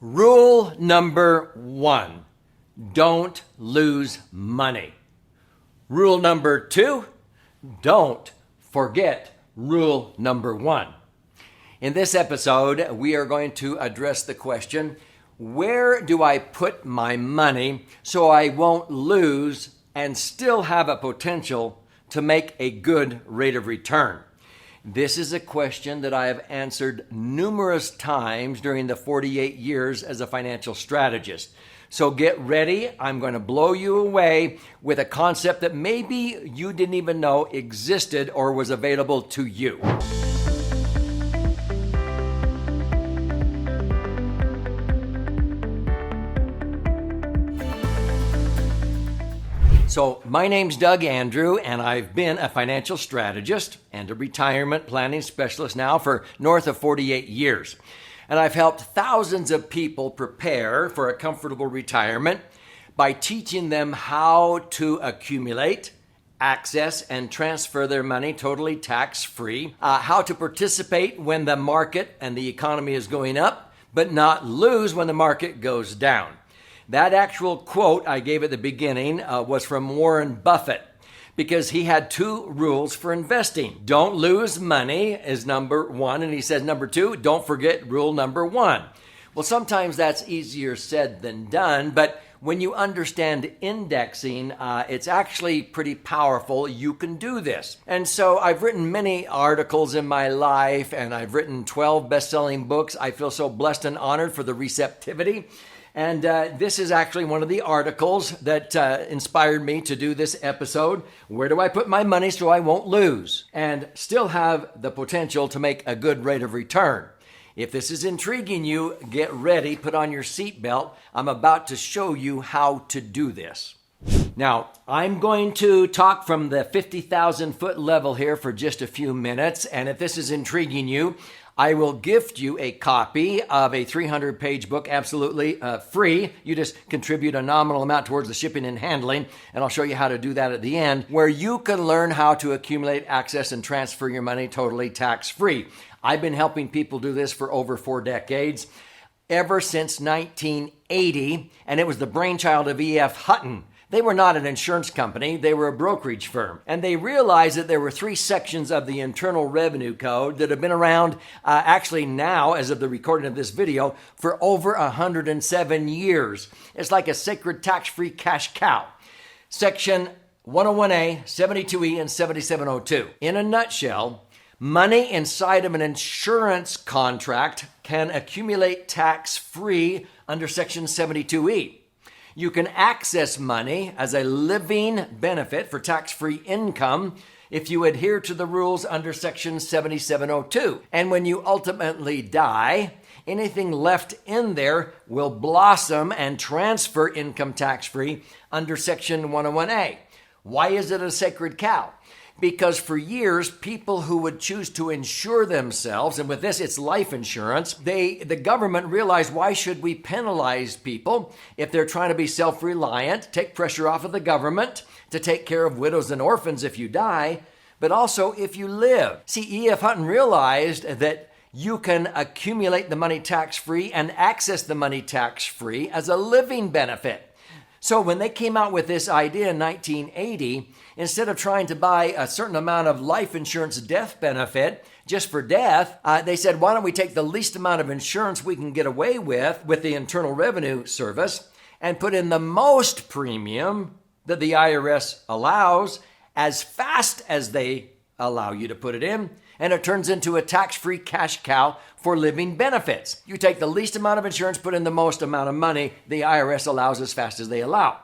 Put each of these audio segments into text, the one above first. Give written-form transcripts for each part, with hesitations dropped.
Rule number 1, don't lose money. Rule number 2, don't forget rule number 1. In this episode, we are going to address the question, where do I put my money so I won't lose and still have a potential to make a good rate of return? This is a question that I have answered numerous times during the 48 years as a financial strategist. So get ready. I'm going to blow you away with a concept that maybe you didn't even know existed or was available to you. So my name's Doug Andrew, and I've been a financial strategist and a retirement planning specialist now for north of 48 years. And I've helped thousands of people prepare for a comfortable retirement by teaching them how to accumulate, access, and transfer their money totally tax-free, how to participate when the market and the economy is going up, but not lose when the market goes down. That actual quote I gave at the beginning was from Warren Buffett, because he had 2 rules for investing. Don't lose money is number 1, and he says number 2, don't forget rule number 1. Well, sometimes that's easier said than done, but when you understand indexing, it's actually pretty powerful. You can do this. And so I've written many articles in my life, and I've written 12 best-selling books. I feel so blessed and honored for the receptivity. And this is actually one of the articles that inspired me to do this episode. Where do I put my money so I won't lose and still have the potential to make a good rate of return? If this is intriguing you, get ready, put on your seatbelt. I'm about to show you how to do this. Now, I'm going to talk from the 50,000 foot level here for just a few minutes. And if this is intriguing you, I will gift you a copy of a 300-page book absolutely free. You just contribute a nominal amount towards the shipping and handling, and I'll show you how to do that at the end, where you can learn how to accumulate, access, and transfer your money totally tax-free. I've been helping people do this for over 4 decades, ever since 1980, and it was the brainchild of E.F. Hutton. They were not an insurance company, they were a brokerage firm. And they realized that there were 3 sections of the Internal Revenue Code that have been around actually now, as of the recording of this video, for over 107 years. It's like a sacred tax-free cash cow. Section 101A, 72E, and 7702. In a nutshell, money inside of an insurance contract can accumulate tax-free under Section 72E. You can access money as a living benefit for tax-free income if you adhere to the rules under Section 7702. And when you ultimately die, anything left in there will blossom and transfer income tax-free under Section 101A. Why is it a sacred cow? Because for years, people who would choose to insure themselves, and with this, it's life insurance, the government realized, why should we penalize people if they're trying to be self-reliant, take pressure off of the government to take care of widows and orphans if you die, but also if you live? See, E.F. Hutton realized that you can accumulate the money tax-free and access the money tax-free as a living benefit. So when they came out with this idea in 1980, instead of trying to buy a certain amount of life insurance death benefit just for death, they said, why don't we take the least amount of insurance we can get away with the Internal Revenue Service and put in the most premium that the IRS allows as fast as they allow you to put it in, and it turns into a tax-free cash cow for living benefits. You take the least amount of insurance, put in the most amount of money the IRS allows as fast as they allow.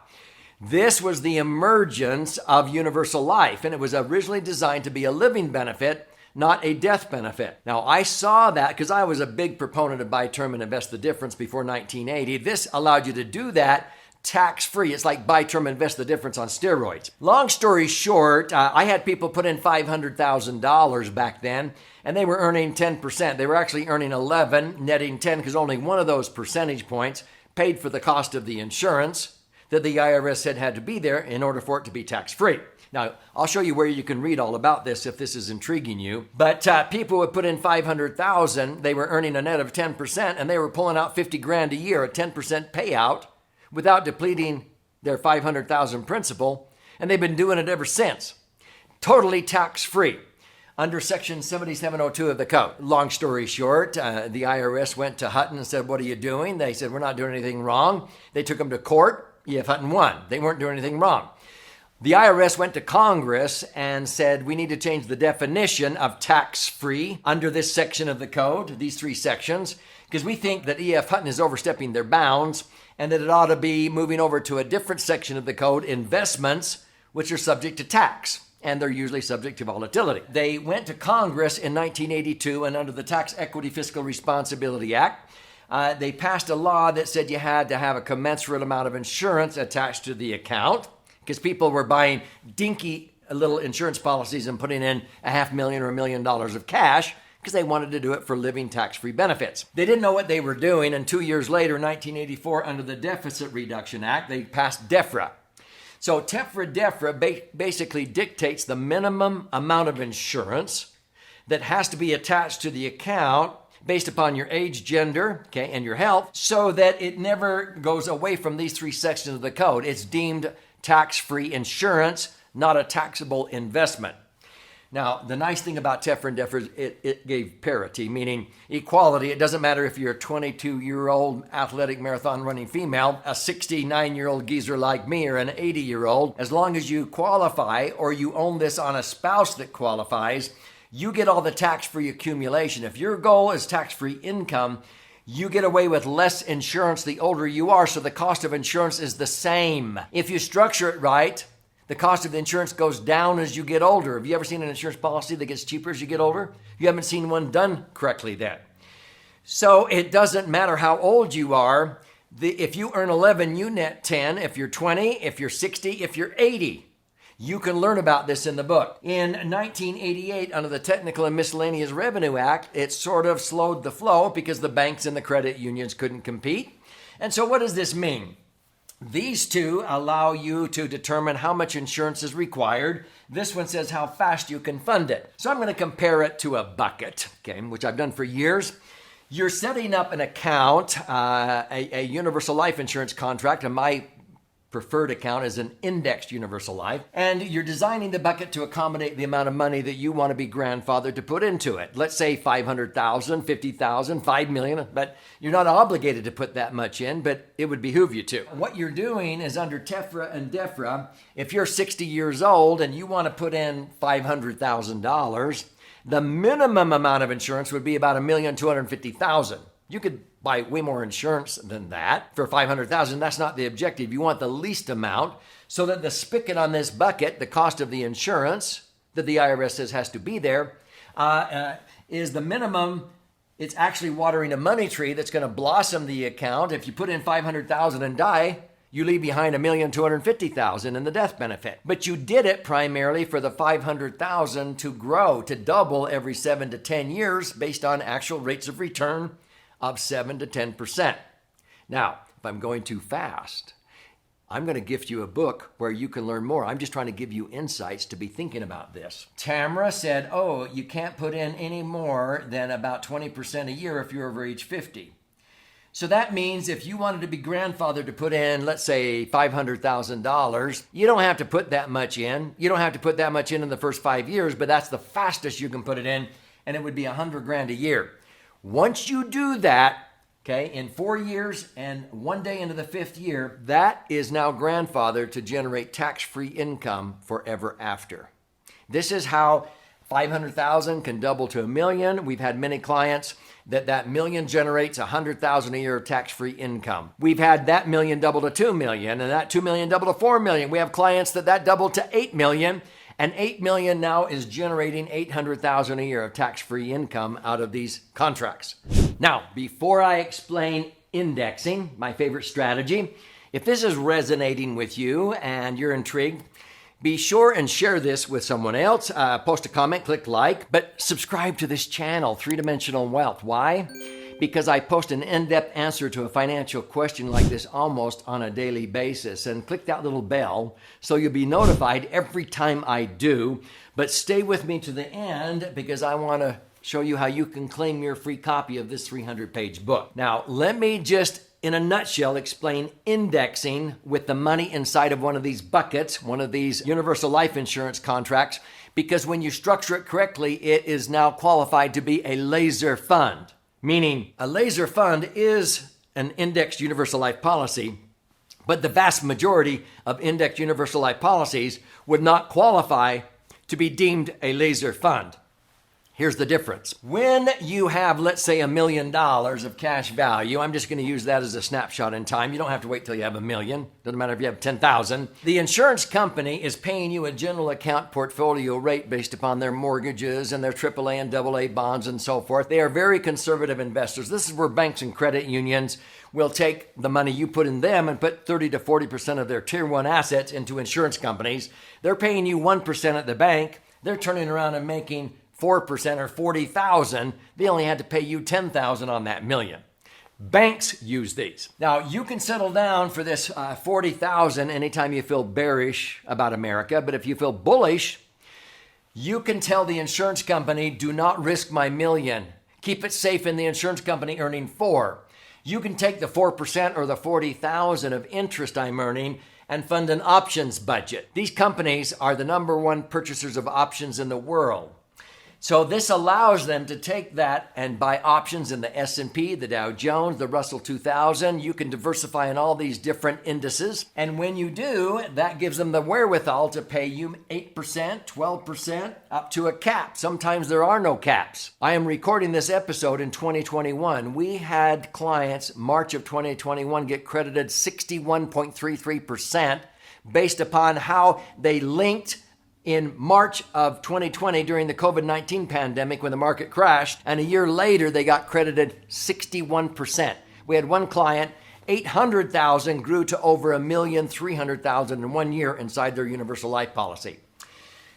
This was the emergence of universal life, and it was originally designed to be a living benefit, not a death benefit. Now, I saw that because I was a big proponent of buy term and invest the difference before 1980. This allowed you to do that tax-free. It's like buy term, invest the difference on steroids. Long story short, I had people put in $500,000 back then, and they were earning 10%. They were actually earning 11, netting 10, because only one of those percentage points paid for the cost of the insurance that the IRS said had to be there in order for it to be tax-free. Now, I'll show you where you can read all about this if this is intriguing you. But people would put in $500,000, they were earning a net of 10%, and they were pulling out 50 grand a year, a 10% payout, without depleting their $500,000 principal, and they've been doing it ever since. Totally tax-free under Section 7702 of the Code. Long story short, the IRS went to Hutton and said, "What are you doing?" They said, "We're not doing anything wrong." They took them to court. E.F. Hutton won. They weren't doing anything wrong. The IRS went to Congress and said, we need to change the definition of tax-free under this section of the code, these three sections, because we think that E.F. Hutton is overstepping their bounds and that it ought to be moving over to a different section of the code, investments, which are subject to tax, and they're usually subject to volatility. They went to Congress in 1982, and under the Tax Equity Fiscal Responsibility Act, they passed a law that said you had to have a commensurate amount of insurance attached to the account, because people were buying dinky little insurance policies and putting in $500,000 or $1 million of cash because they wanted to do it for living tax-free benefits. They didn't know what they were doing, and 2 years later, 1984, under the Deficit Reduction Act, they passed DEFRA. So TEFRA, DEFRA basically dictates the minimum amount of insurance that has to be attached to the account based upon your age, gender, okay, and your health, so that it never goes away from these three sections of the code. It's deemed tax-free insurance, not a taxable investment. Now, the nice thing about TEFRA and DEFRA is it gave parity, meaning equality. It doesn't matter if you're a 22-year-old athletic marathon running female, a 69-year-old geezer like me, or an 80-year-old. As long as you qualify or you own this on a spouse that qualifies, you get all the tax-free accumulation. If your goal is tax-free income, you get away with less insurance the older you are, so the cost of insurance is the same. If you structure it right, the cost of the insurance goes down as you get older. Have you ever seen an insurance policy that gets cheaper as you get older? You haven't seen one done correctly then. So it doesn't matter how old you are. If you earn 11, you net 10. If you're 20, if you're 60, if you're 80. You can learn about this in the book. In 1988, under the Technical and Miscellaneous Revenue Act, it sort of slowed the flow because the banks and the credit unions couldn't compete. And so what does this mean? These two allow you to determine how much insurance is required. This one says how fast you can fund it. So I'm going to compare it to a bucket, okay, which I've done for years. You're setting up an account, a universal life insurance contract, and my preferred account is an indexed universal life, and you're designing the bucket to accommodate the amount of money that you want to be grandfathered to put into it. Let's say $500,000, $50,000, $5 million, but you're not obligated to put that much in, but it would behoove you to. What you're doing is under TEFRA and DEFRA, if you're 60 years old and you want to put in $500,000, the minimum amount of insurance would be about $1,250,000. You could buy way more insurance than that for $500,000. That's not the objective. You want the least amount so that the spigot on this bucket, the cost of the insurance that the IRS says has to be there, is the minimum. It's actually watering a money tree that's going to blossom the account. If you put in $500,000 and die, you leave behind $1,250,000 in the death benefit. But you did it primarily for the $500,000 to grow, to double every 7 to 10 years based on actual rates of return of 7 to 10%. Now, if I'm going too fast, I'm going to gift you a book where you can learn more. I'm just trying to give you insights to be thinking about this. TAMRA said, you can't put in any more than about 20% a year if you're over age 50. So that means if you wanted to be grandfathered to put in, let's say, $500,000, you don't have to put that much in. You don't have to put that much in the first 5 years, but that's the fastest you can put it in, and it would be $100,000 a year. Once you do that, okay, in 4 years and 1 day into the 5th year, that is now grandfathered to generate tax-free income forever after. This is how $500,000 can double to $1 million. We've had many clients that $1 million generates $100,000 a year of tax-free income. We've had that $1 million double to $2 million, and that $2 million double to $4 million. We have clients that doubled to $8 million. And $8 million now is generating $800,000 a year of tax-free income out of these contracts. Now, before I explain indexing, my favorite strategy, if this is resonating with you and you're intrigued, be sure and share this with someone else. Post a comment, click like, but subscribe to this channel, Three Dimensional Wealth. Why? because I post an in-depth answer to a financial question like this almost on a daily basis. And click that little bell so you'll be notified every time I do. But stay with me to the end because I want to show you how you can claim your free copy of this 300-page book. Now, let me just, in a nutshell, explain indexing with the money inside of one of these buckets, one of these universal life insurance contracts, because when you structure it correctly, it is now qualified to be a laser fund. Meaning, a laser fund is an indexed universal life policy, but the vast majority of indexed universal life policies would not qualify to be deemed a laser fund. Here's the difference. When you have, let's say, $1 million of cash value, I'm just going to use that as a snapshot in time. You don't have to wait till you have $1 million. Doesn't matter if you have 10,000. The insurance company is paying you a general account portfolio rate based upon their mortgages and their AAA and AA bonds and so forth. They are very conservative investors. This is where banks and credit unions will take the money you put in them and put 30 to 40% of their tier 1 assets into insurance companies. They're paying you 1% at the bank. They're turning around and making 4% or 40,000, they only had to pay you 10,000 on that million. Banks use these. Now, you can settle down for this 40,000 anytime you feel bearish about America, but if you feel bullish, you can tell the insurance company, do not risk my million. Keep it safe in the insurance company earning 4. You can take the 4% or the 40,000 of interest I'm earning and fund an options budget. These companies are the number 1 purchasers of options in the world. So this allows them to take that and buy options in the S&P, the Dow Jones, the Russell 2000. You can diversify in all these different indices. And when you do, that gives them the wherewithal to pay you 8%, 12%, up to a cap. Sometimes there are no caps. I am recording this episode in 2021. We had clients, March of 2021, get credited 61.33% based upon how they linked in March of 2020 during the COVID-19 pandemic when the market crashed, and a year later they got credited 61%. We had one client, 800,000 grew to over 1,300,000 in 1 year inside their universal life policy.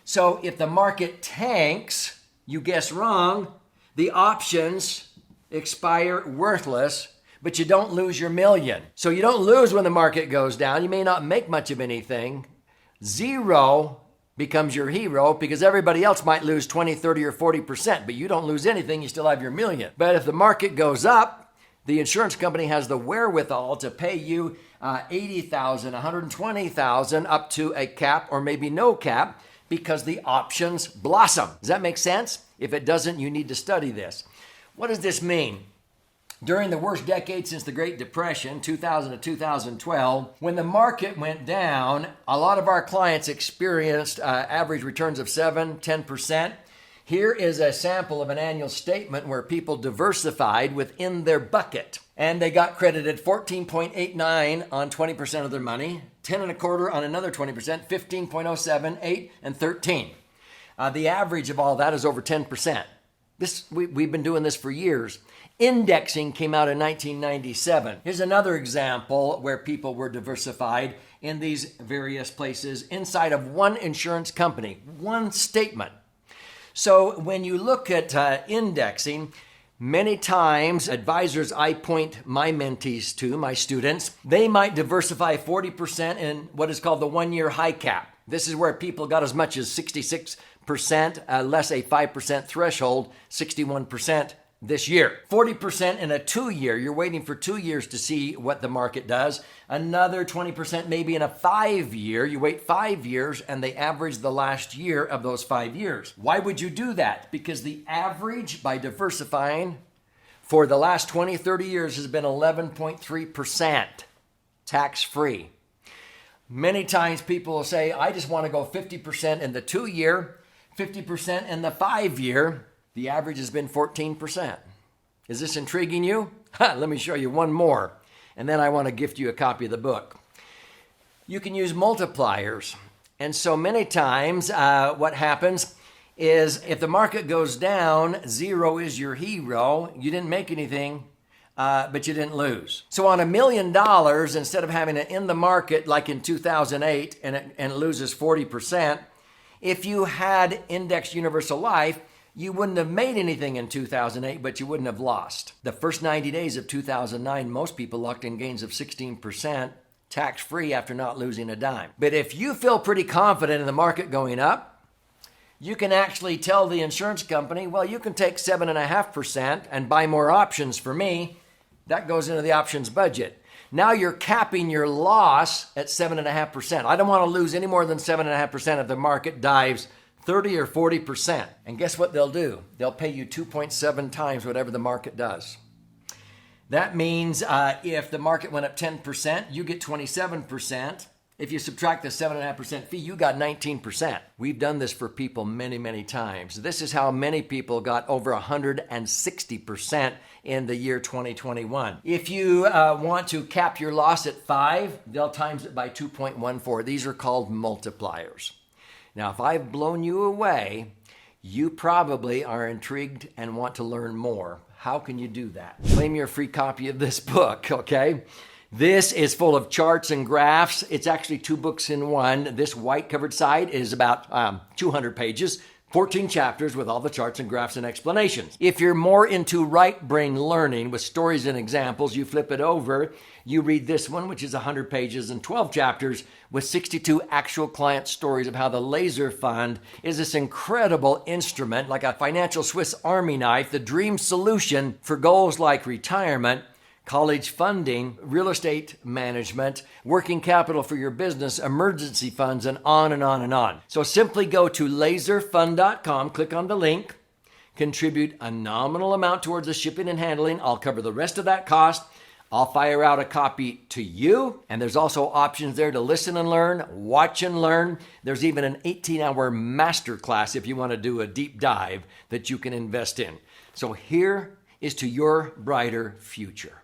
So if the market tanks, you guess wrong, the options expire worthless, but you don't lose your million. So you don't lose when the market goes down. You may not make much of anything. Zero becomes your hero because everybody else might lose 20, 30, or 40%, but you don't lose anything, you still have your million. But if the market goes up, the insurance company has the wherewithal to pay you 80,000, 120,000 up to a cap or maybe no cap because the options blossom. Does that make sense? If it doesn't, you need to study this. What does this mean? During the worst decade since the Great Depression, 2000 to 2012, when the market went down, a lot of our clients experienced average returns of 7, 10%. Here is a sample of an annual statement where people diversified within their bucket. And they got credited 14.89 on 20% of their money, 10.25 on another 20%, 15.07, 8, and 13. The average of all that is over 10%. We've been doing this for years. Indexing came out in 1997. Here's another example where people were diversified in these various places inside of one insurance company, one statement. So when you look at indexing, many times advisors I point my mentees to, my students, they might diversify 40% in what is called the 1-year high cap. This is where people got as much as 66%, less a 5% threshold, 61%. This year. 40% in a 2-year. You're waiting for 2 years to see what the market does. Another 20% maybe in a 5-year. You wait 5 years and they average the last year of those 5 years. Why would you do that? Because the average by diversifying for the last 20, 30 years has been 11.3% tax-free. Many times people will say, I just want to go 50% in the 2-year, 50% in the 5-year. The average has been 14%. Is this intriguing you? Let me show you one more, and then I want to gift you a copy of the book. You can use multipliers. And so many times what happens is if the market goes down, 0 is your hero. You didn't make anything, but you didn't lose. So on $1 million, instead of having it in the market like in 2008 and it loses 40%, if you had indexed universal life, You wouldn't have made anything in 2008, but you wouldn't have lost. The first 90 days of 2009, most people locked in gains of 16%, tax-free after not losing a dime. But if you feel pretty confident in the market going up, you can actually tell the insurance company, well, you can take 7.5% and buy more options for me. That goes into the options budget. Now you're capping your loss at 7.5%. I don't want to lose any more than 7.5% if the market dives 30 or 40%. And guess what they'll do? They'll pay you 2.7 times whatever the market does. That means if the market went up 10%, you get 27%. If you subtract the 7.5% fee, you got 19%. We've done this for people many, many times. This is how many people got over 160% in the year 2021. If you want to cap your loss at 5, they'll times it by 2.14. These are called multipliers. Now, if I've blown you away, you probably are intrigued and want to learn more. How can you do that? Claim your free copy of this book, okay? This is full of charts and graphs. It's actually 2 books in one. This white covered side is about 200 pages, 14 chapters with all the charts and graphs and explanations. If you're more into right brain learning with stories and examples, you flip it over. You read this one, which is 100 pages and 12 chapters with 62 actual client stories of how the laser fund is this incredible instrument, like a financial Swiss Army knife, the dream solution for goals like retirement, college funding, real estate management, working capital for your business, emergency funds, and on and on and on. So simply go to laserfund.com, click on the link, contribute a nominal amount towards the shipping and handling. I'll cover the rest of that cost. I'll fire out a copy to you. And there's also options there to listen and learn, watch and learn. There's even an 18-hour masterclass if you want to do a deep dive that you can invest in. So here is to your brighter future.